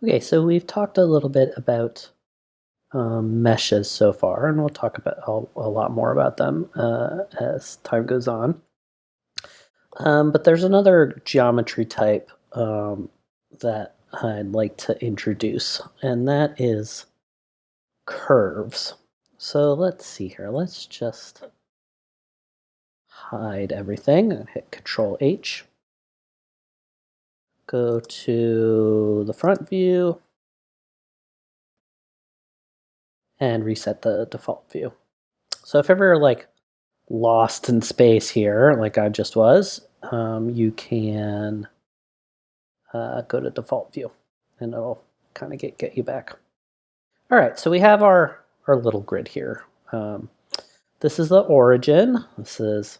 Okay, so we've talked a little bit about meshes so far, and we'll talk about a lot more about them as time goes on. But there's another geometry type that I'd like to introduce, and that is curves. So let's see here. Let's just hide everything and hit Control H. Go to the front view and reset the default view. So if ever like lost in space here, like I just was, you can go to default view and it'll kind of get you back. All right, so we have our little grid here. This is the origin. This is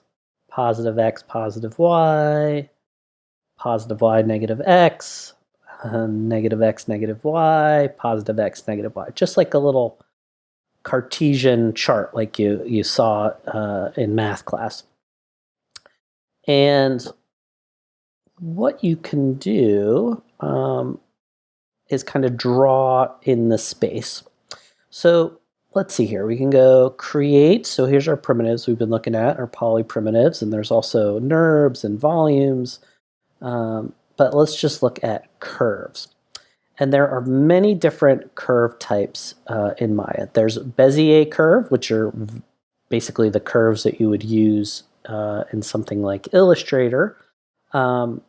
positive x, positive y, negative x, negative x, negative y, positive x, negative y. Just like a little Cartesian chart like you saw in math class. And what you can do is kind of draw in the space. So let's see here. We can go create. So here's our primitives we've been looking at, our polyprimitives, and there's also NURBs and volumes. But let's just look at curves. And there are many different curve types in Maya. There's Bezier curve, which are basically the curves that you would use in something like Illustrator. There's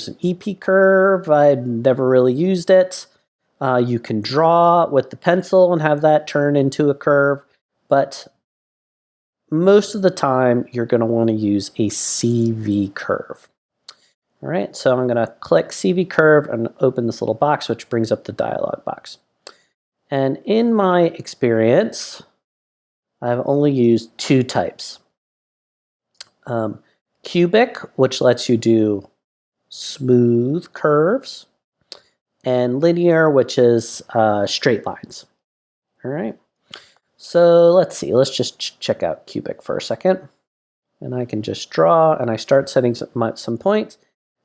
an EP curve. I've never really used it. You can draw with the pencil and have that turn into a curve, but most of the time you're going to want to use a CV curve. All right, so I'm going to click CV curve and open this little box, which brings up the dialog box. And in my experience, I've only used two types. Cubic, which lets you do smooth curves, and linear, which is straight lines. All right. So let's see. Let's just check out cubic for a second. And I can just draw, and I start setting some points.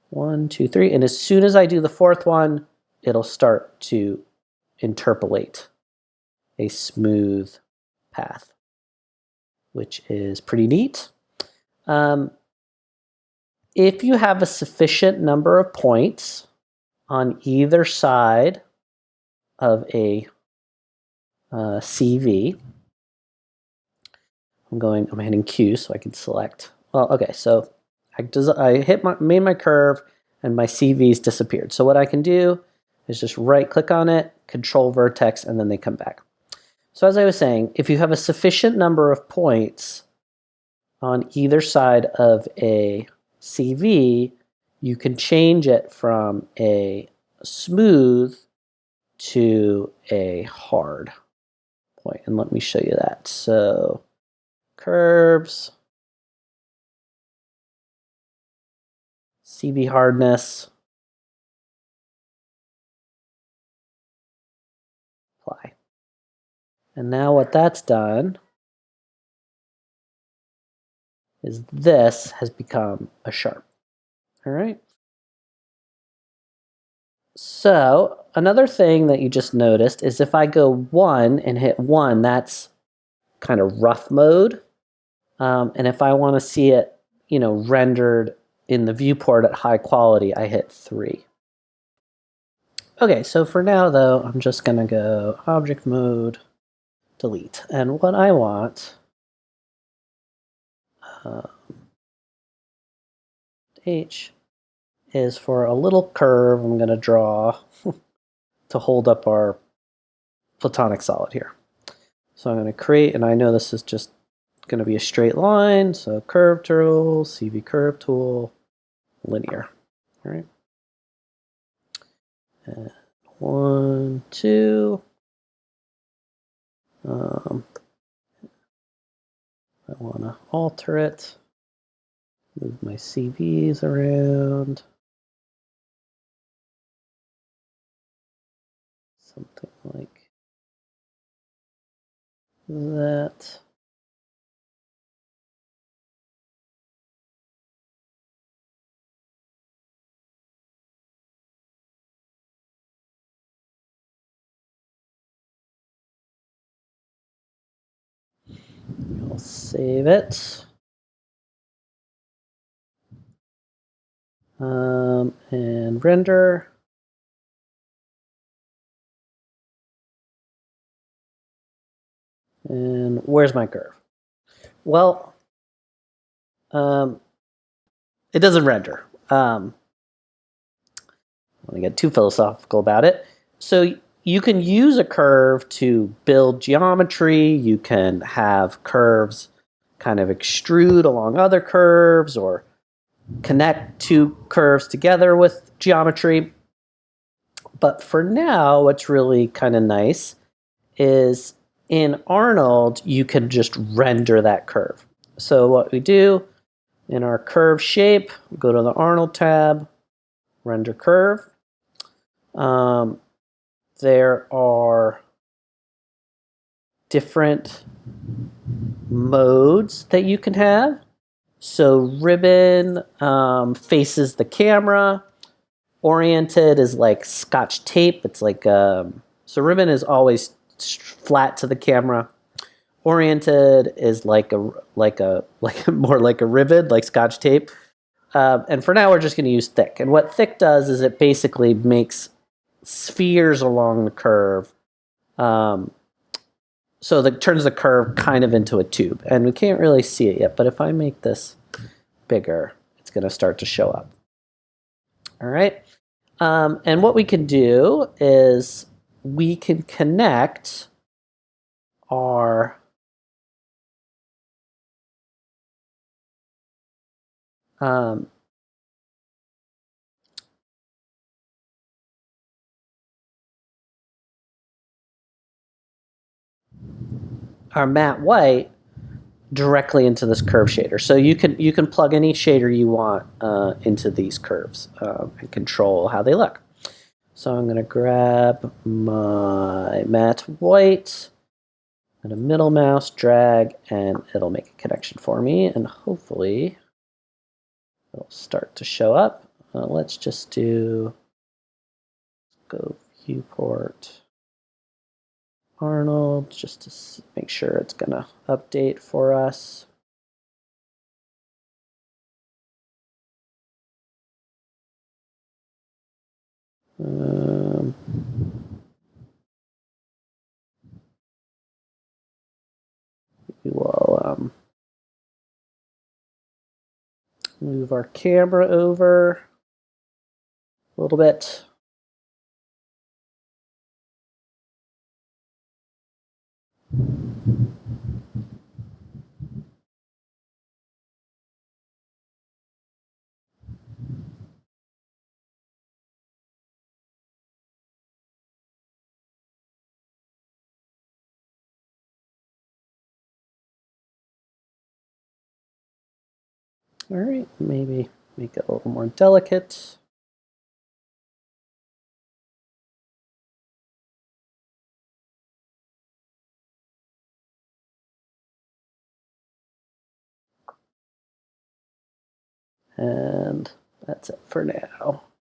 1, 2, 3. And as soon as I do the fourth one, it'll start to interpolate a smooth path, which is pretty neat. If you have a sufficient number of points on either side of a CV, I'm hitting Q so I can select. Well, okay, so I made my curve and my CVs disappeared. So what I can do is just right click on it, control vertex, and then they come back. So as I was saying, if you have a sufficient number of points on either side of a CV, you can change it from a smooth to a hard point. And let me show you that. So curves, CV hardness, apply. And now what that's done is this has become a sharp. All right. So another thing that you just noticed is if I go 1 and hit 1, that's kind of rough mode. And if I want to see it, rendered in the viewport at high quality, I hit 3. Okay, so for now though, I'm just gonna go object mode, delete. And what I want H is for a little curve I'm gonna draw to hold up our platonic solid here. So I'm gonna create, and I know this is just gonna be a straight line, so curve tool, CV curve tool, linear, all right? And 1, 2. I want to alter it, move my CVs around, something like that. I'll save it. And render. And where's my curve? Well, it doesn't render. I don't want to get too philosophical about it. So you can use a curve to build geometry. You can have curves kind of extrude along other curves or connect two curves together with geometry. But for now, what's really kind of nice is in Arnold, you can just render that curve. So what we do in our curve shape, go to the Arnold tab, render curve. There are different modes that you can have. So ribbon faces the camera. Oriented is like Scotch tape. It's like so ribbon is always flat to the camera. Oriented is like a more like a ribbon, like Scotch tape. And for now, we're just going to use thick. And what thick does is it basically makes spheres along the curve. So that turns the curve kind of into a tube. And we can't really see it yet, but if I make this bigger, it's going to start to show up. All right. And what we can do is we can connect our matte white directly into this curve shader. So you can plug any shader you want into these curves and control how they look. So I'm going to grab my matte white and a middle mouse, drag, and it'll make a connection for me, and hopefully it'll start to show up. Let's just go viewport Arnold, just to make sure it's going to update for us. We will move our camera over a little bit. All right, maybe make it a little more delicate. And that's it for now.